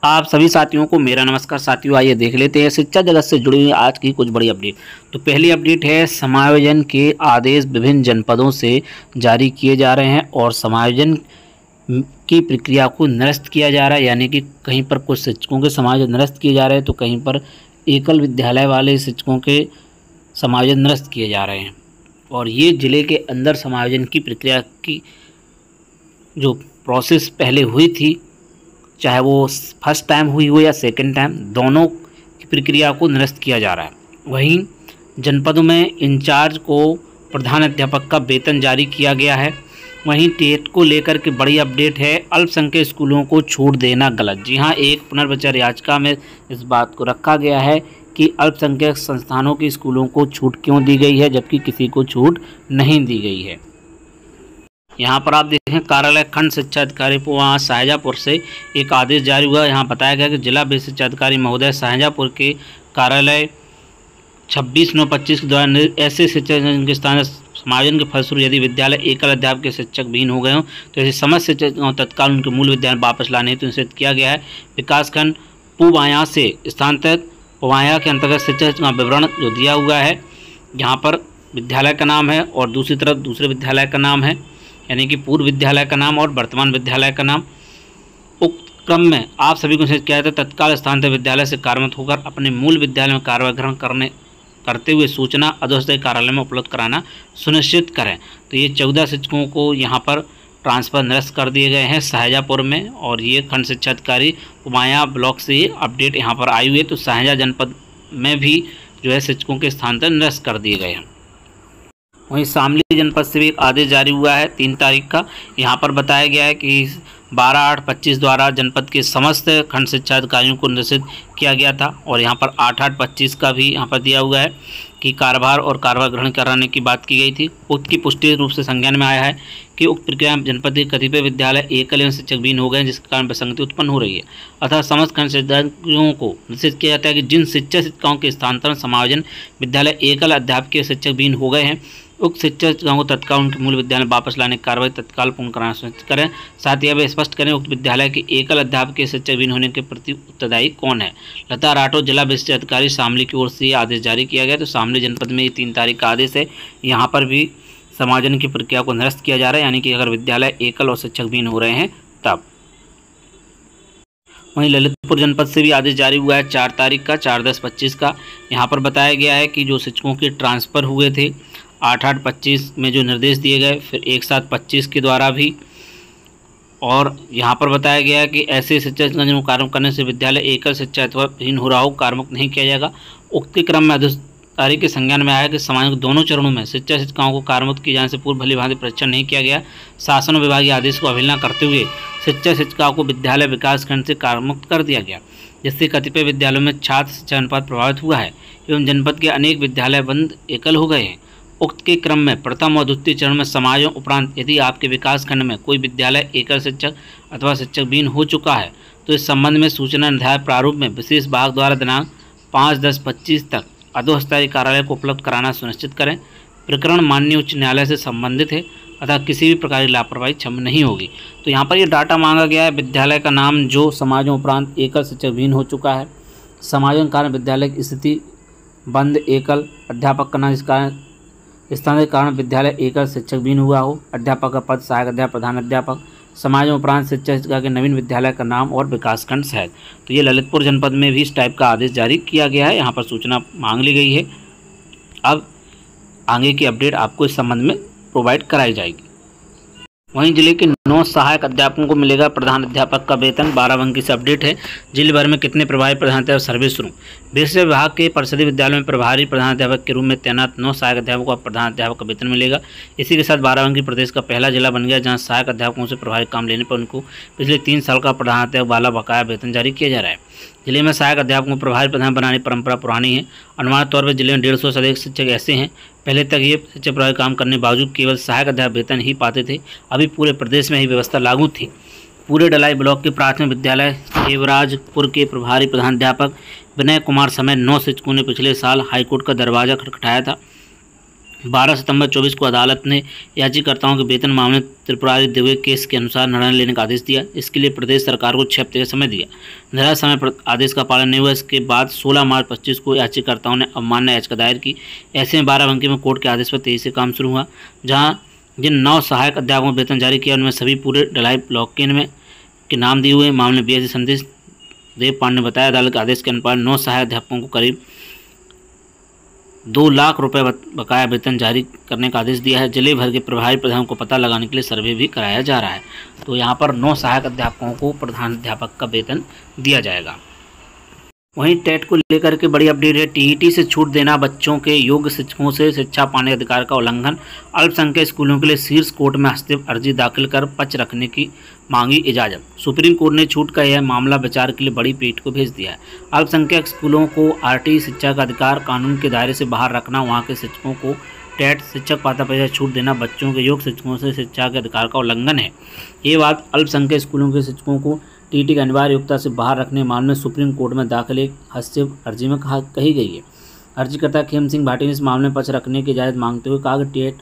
आप सभी साथियों को मेरा नमस्कार। साथियों, आइए देख लेते हैं शिक्षा जगत से जुड़ी हुई आज की कुछ बड़ी अपडेट। तो पहली अपडेट है, समायोजन के आदेश विभिन्न जनपदों से जारी किए जा रहे हैं और समायोजन की प्रक्रिया को निरस्त किया जा रहा है। यानी कि कहीं पर कुछ शिक्षकों के समायोजन निरस्त किए जा रहे हैं तो कहीं पर एकल विद्यालय वाले शिक्षकों के समायोजन निरस्त किए जा रहे हैं। और ये ज़िले के अंदर समायोजन की प्रक्रिया की जो प्रोसेस पहले हुई थी, चाहे वो फर्स्ट टाइम हुई हो या सेकंड टाइम, दोनों की प्रक्रिया को निरस्त किया जा रहा है। वहीं जनपदों में इंचार्ज को प्रधान अध्यापक का वेतन जारी किया गया है। वहीं टेट को लेकर के बड़ी अपडेट है, अल्पसंख्यक स्कूलों को छूट देना गलत। जी हाँ, एक पुनर्विचार याचिका में इस बात को रखा गया है कि अल्पसंख्यक संस्थानों की स्कूलों को छूट क्यों दी गई है जबकि किसी को छूट नहीं दी गई है। यहाँ पर आप देखें, कार्यालय खंड शिक्षा अधिकारी वहाँ शाहजहाँपुर से एक आदेश जारी हुआ। यहाँ बताया गया कि जिला बेसिक शिक्षा अधिकारी महोदय शाहजहाँपुर के कार्यालय 26/9/25 के द्वारा ऐसे शिक्षक जिनके स्थान समायोजन के फलस्वरूप यदि विद्यालय एकल अध्यापक के शिक्षक विहीन हो गए हों तो ऐसे समस्त शिक्षकों तत्काल उनके मूल विद्यालय वापस लाने हेतु निश्चित किया गया है। विकासखंड पुवाया से स्थानांतरित पुवाया के अंतर्गत शिक्षक का विवरण जो दिया हुआ है, यहाँ पर विद्यालय का नाम है और दूसरी तरफ दूसरे विद्यालय का नाम है, यानी कि पूर्व विद्यालय का नाम और वर्तमान विद्यालय का नाम। उक्त क्रम में आप सभी को किया जाता है तत्काल स्थानांतरित विद्यालय से कार्यरत होकर अपने मूल विद्यालय में कार्यभार ग्रहण करते हुए सूचना अधोस्तरीय कार्यालय में उपलब्ध कराना सुनिश्चित करें। तो ये 14 शिक्षकों को यहाँ पर ट्रांसफ़र निरस्त कर दिए गए हैं शाहजहाँपुर में, और ये खंड शिक्षा अधिकारी उमाया ब्लॉक से ये अपडेट यहाँ पर आई हुई है। तो शाहजहाँ जनपद में भी जो है शिक्षकों के स्थानांतरण निरस्त कर दिए गए हैं। वहीं शामली जनपद से भी एक आदेश जारी हुआ है 3 तारीख का। यहाँ पर बताया गया है कि 12/8/25 द्वारा जनपद के समस्त खंड शिक्षा अधिकारियों को निर्देशित किया गया था, और यहाँ पर 8/8/25 का भी यहाँ पर दिया हुआ है कि कार्यभार और कार्यभार ग्रहण कराने की बात की गई थी। उक्त की पुष्टि रूप से संज्ञान में आया है कि उक्त प्रक्रिया में जनपद के कतिपय विद्यालय एकल एवं शिक्षक विहीन हो गए जिसके कारण विसंगति उत्पन्न हो रही है। अतः समस्त खंड शिक्षा अधिकारियों को निश्चित किया जाता है कि जिन शिक्षकों के स्थानांतरण समायोजन विद्यालय एकल अध्यापक के शिक्षक विहीन हो गए हैं उक्त शिक्षकों को तत्काल उनके मूल विद्यालय वापस लाने की कार्रवाई तत्काल पूर्ण कराना सुनिश्चित करें। साथ ही अब स्पष्ट करें उक्त विद्यालय के एकल अध्यापक के शिक्षक विहीन होने के प्रति उत्तरदायी कौन है। लता राठौर जिला विशिष्ट अधिकारी शामली की ओर से ये आदेश जारी किया गया। तो शामली जनपद में ये 3 तारीख का आदेश है। यहाँ पर भी समायोजन की प्रक्रिया को निरस्त किया जा रहा है, यानी कि अगर विद्यालय एकल और शिक्षक विहीन हो रहे हैं तब। वहीं ललितपुर जनपद से भी आदेश जारी हुआ है 4 तारीख का 4/10/25 का। यहाँ पर बताया गया है कि जो शिक्षकों के ट्रांसफ़र हुए थे 8/8/25 में जो निर्देश दिए गए, फिर 1/7/25 के द्वारा भी, और यहाँ पर बताया गया है कि ऐसे शिक्षक जिनको कार्य करने से विद्यालय एकल शिक्षा अथवा विहीन हो रहा हो कार्यमुक्त नहीं किया जाएगा। उक्त के क्रम में अधिकारी के संज्ञान में आया कि समायोजन के दोनों चरणों में शिक्षकों को कार्यमुक्त किए जाने से पूर्व भली भांति परीक्षण नहीं किया गया। शासन विभागीय आदेश को अवहेलना करते हुए शिक्षकों को विद्यालय विकास खंड से कार्यमुक्त कर दिया गया, जिससे कतिपय विद्यालयों में छात्र शिक्षा अनुपात प्रभावित हुआ है एवं जनपद के अनेक विद्यालय बंद एकल हो गए हैं। उक्त के क्रम में प्रथम और द्वितीय चरण में समायोजन उपरांत यदि आपके विकास खंड में कोई विद्यालय एकल शिक्षक अथवा शिक्षक विहीन हो चुका है तो इस संबंध में सूचना निर्धारित प्रारूप में विशेष विभाग द्वारा दिनांक 5/10/25 तक अधोस्तरीय कार्यालय को उपलब्ध कराना सुनिश्चित करें। प्रकरण माननीय उच्च न्यायालय से संबंधित है अतः किसी भी प्रकार की लापरवाही क्षम्य नहीं होगी। तो यहाँ पर ये डाटा मांगा गया है, विद्यालय का नाम जो समायोजन उपरांत एकल शिक्षक विहीन हो चुका है, समायोजन कारण विद्यालय की स्थिति बंद एकल अध्यापक का नाम, इस कारण स्थान के कारण विद्यालय एकल शिक्षक विहीन हुआ हो, अध्यापक का पद सहायक अध्यापक प्रधान अध्यापक, समायोजन उपरांत शिक्षा के नवीन विद्यालय का नाम और विकासखंड शहर। तो ये ललितपुर जनपद में भी इस टाइप का आदेश जारी किया गया है। यहाँ पर सूचना मांग ली गई है। अब आगे की अपडेट आपको इस संबंध में प्रोवाइड कराई जाएगी। वहीं जिले के 9 सहायक अध्यापकों को मिलेगा प्रधान अध्यापक का वेतन। 12 अंक की अपडेट है। जिले भर में कितने प्रभारी प्रधान अध्यापक सर्विस शुरू। विशेष विभाग के परिषदीय विद्यालयों में प्रभारी प्रधान अध्यापक के रूप में तैनात 9 सहायक अध्यापकों को प्रधान अध्यापक का वेतन मिलेगा। इसी के साथ 12 अंकी प्रदेश का पहला जिला बन गया जहां सहायक अध्यापकों से प्रभारी काम लेने पर उनको पिछले 3 साल का प्रधान अध्यापक वाला बकाया वेतन जारी किया जा रहा है। जिले में सहायक अध्यापकों को प्रभारी प्रधान बनाने की परंपरा पुरानी है। अनुमानित तौर पर जिले में 150 से अधिक शिक्षक ऐसे हैं। पहले तक ये शिक्षक प्रभारी काम करने के बावजूद केवल सहायक अध्यापक वेतन ही पाते थे। अभी पूरे प्रदेश में ही व्यवस्था लागू थी। पूरे डलाई ब्लॉक के प्राथमिक विद्यालय देवराजपुर के प्रभारी प्रधानाध्यापक विनय कुमार समेत 9 शिक्षकों ने पिछले साल हाईकोर्ट का दरवाजा खटखटाया था। 12 सितंबर 24 को अदालत ने याचिकाकर्ताओं के वेतन मामले त्रिपुरारी दिव्य केस के अनुसार निर्णय लेने का आदेश दिया। इसके लिए प्रदेश सरकार को 6 हफ्ते का समय दिया। निर्धारित समय पर आदेश का पालन नहीं हुआ। इसके बाद 16 मार्च 25 को याचिकाकर्ताओं ने अवमानना याचिका दायर की। ऐसे में 12 अंकी में कोर्ट के आदेश पर तेजी से काम शुरू हुआ। जहाँ जिन 9 सहायक अध्यापकों को वेतन जारी किया उनमें सभी पूरे ढलाई ब्लॉक के नाम दिए हुए। मामले में BSc संदेश देव पांडे ने बताया, अदालत के आदेश के अनुसार 9 सहायक अध्यापकों को करीब 2 लाख रुपए बकाया वेतन जारी करने का आदेश दिया है। जिले भर के प्रभारी प्रधानों को पता लगाने के लिए सर्वे भी कराया जा रहा है। तो यहाँ पर 9 सहायक अध्यापकों को प्रधान अध्यापक का वेतन दिया जाएगा। वहीं टेट को लेकर के बड़ी अपडेट है। TET से छूट देना बच्चों के योग्य शिक्षकों से शिक्षा पाने के अधिकार का उल्लंघन। अल्पसंख्यक स्कूलों के लिए शीर्ष कोर्ट में हस्तक्षेप अर्जी दाखिल कर पक्ष रखने की मांगी इजाजत। सुप्रीम कोर्ट ने छूट का यह मामला विचार के लिए बड़ी पीठ को भेज दिया है। अल्पसंख्यक स्कूलों को RT शिक्षा का अधिकार कानून के दायरे से बाहर रखना, वहाँ के शिक्षकों को टेट शिक्षक पात्रता परीक्षा छूट देना बच्चों के योग्य शिक्षकों से शिक्षा के अधिकार का उल्लंघन है। ये बात अल्पसंख्यक स्कूलों के शिक्षकों को TET की अनिवार्य योग्यता से बाहर रखने के मामले में सुप्रीम कोर्ट में दाखिल एक हस्तक्षेप अर्जी में कही गई है। अर्जीकर्ता खेम सिंह भाटी ने इस मामले में पक्ष रखने की इजाजत मांगते हुए कहा कि टेट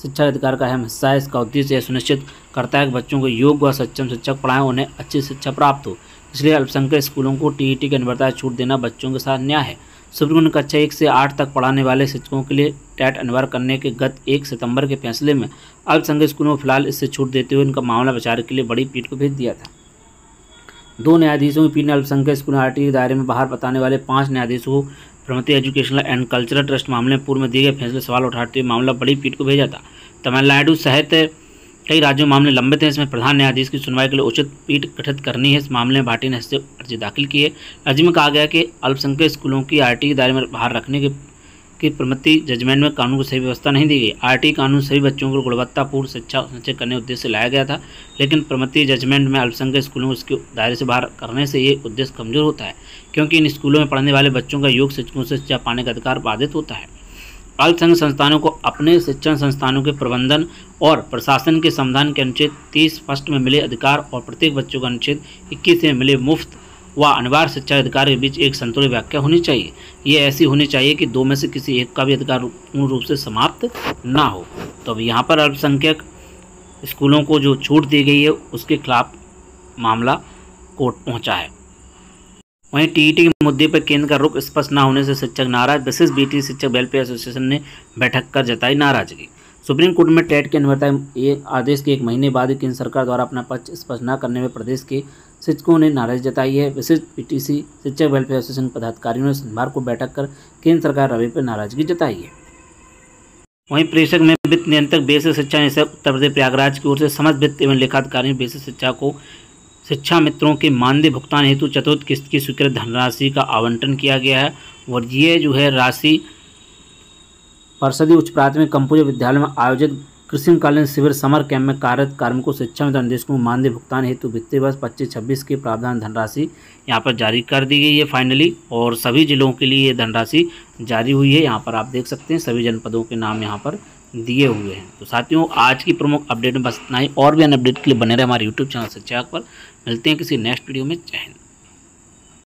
शिक्षा के अधिकार का अहम हिस्सा है। इसका उद्देश्य यह सुनिश्चित करता है कि बच्चों को योग्य व सक्षम शिक्षक पढ़ाएं, उन्हें अच्छी शिक्षा प्राप्त हो। इसलिए अल्पसंख्यक स्कूलों को TET की अनिवार्यता छूट देना बच्चों के साथ न्याय है। सुप्रीम कोर्ट ने कक्षा 1 से 8 तक पढ़ाने वाले शिक्षकों के लिए टेट अनिवार्य करने के गत 1 सितंबर के फैसले में अल्पसंख्यक स्कूलों को फिलहाल इससे छूट देते हुए इनका मामला विचार के लिए बड़ी पीठ को भेज दिया था। 2 न्यायाधीशों की पीठ ने अल्पसंख्यक स्कूल RT के दायरे में बाहर बताने वाले 5 न्यायाधीशों को Pramati educational and cultural trust मामले में पूर्व में दिए गए फैसले सवाल उठाते हुए मामला बड़ी पीठ को भेजा था। तमिलनाडु सहित कई राज्यों में मामले लंबित हैं। इसमें प्रधान न्यायाधीश की सुनवाई के लिए उचित पीठ गठित करनी है। इस मामले में भाटी ने हस्तक्षेप अर्जी दाखिल की है। अर्जी में कहा गया कि अल्पसंख्यक स्कूलों की RT के दायरे में बाहर रखने की प्रमति जजमेंट में कानून को सही व्यवस्था नहीं दी गई। RT कानून सभी बच्चों को गुणवत्तापूर्ण शिक्षा सुनिश्चित करने के उद्देश्य से लाया गया था, लेकिन प्रमति जजमेंट में अल्पसंख्यक स्कूलों को इसके दायरे से बाहर करने से ये उद्देश्य कमजोर होता है, क्योंकि इन स्कूलों में पढ़ने वाले बच्चों का योग्य शिक्षकों से शिक्षा पाने का अधिकार बाधित होता है। अल्पसंख्यक संस्थानों को अपने शिक्षण संस्थानों के प्रबंधन और प्रशासन के संविधान के अनुच्छेद 30 फर्स्ट में मिले अधिकार और प्रत्येक बच्चों का अनुच्छेद 21 में मिले मुफ्त व अनिवार्य शिक्षा अधिकार के बीच एक संतुलित व्याख्या होनी चाहिए। ये ऐसी होनी चाहिए कि 2 में से किसी एक का भी अधिकार पूर्ण रूप से समाप्त ना हो। तो अब यहाँ पर अल्पसंख्यक स्कूलों को जो छूट दी गई है उसके खिलाफ मामला कोर्ट पहुँचा है। वहीं TET के मुद्दे पर केंद्र का रुख स्पष्ट न होने से शिक्षक नाराज। विशिष्ट BT शिक्षक वेलफेयर एसोसिएशन ने बैठक कर जताई नाराजगी। सुप्रीम कोर्ट में टेट के अनिवार्यता आदेश के 1 महीने बाद केंद्र सरकार द्वारा अपना पक्ष स्पष्ट न करने में प्रदेश के शिक्षकों ने नाराजगी जताई है। विशिष्ट PTC शिक्षक वेलफेयर एसोसिएशन पदाधिकारियों ने सोमवार को बैठक कर केंद्र सरकार रवैये पर नाराजगी जताई है। वहीं प्रेषक में वित्त नियंत्रक बेसिक शिक्षा निदेशक उत्तर प्रदेश प्रयागराज की ओर से समस्त वित्त एवं लेखाधिकारियों बेसिक शिक्षा को शिक्षा मित्रों के मानदेय भुगतान हेतु चतुर्थ किस्त की स्वीकृत धनराशि का आवंटन किया गया है। और ये जो है राशि परिषदीय उच्च प्राथमिक कंपूज विद्यालय में आयोजित ग्रीष्मकालीन शिविर समर कैंप में कार्यरत कार्मिकों शिक्षा मित्र निदेशकों को मानदेय भुगतान हेतु वित्तीय वर्ष 25-26 के प्रावधान धनराशि यहाँ पर जारी कर दी गई है फाइनली, और सभी जिलों के लिए ये धनराशि जारी हुई है। यहाँ पर आप देख सकते हैं सभी जनपदों के नाम यहाँ पर दिए हुए हैं। तो साथियों, आज की प्रमुख अपडेट में बस इतना ही। और भी अन्य अपडेट के लिए बने रहे हमारे YouTube चैनल शिक्षा पर। मिलते हैं किसी नेक्स्ट वीडियो में। जय हिंद।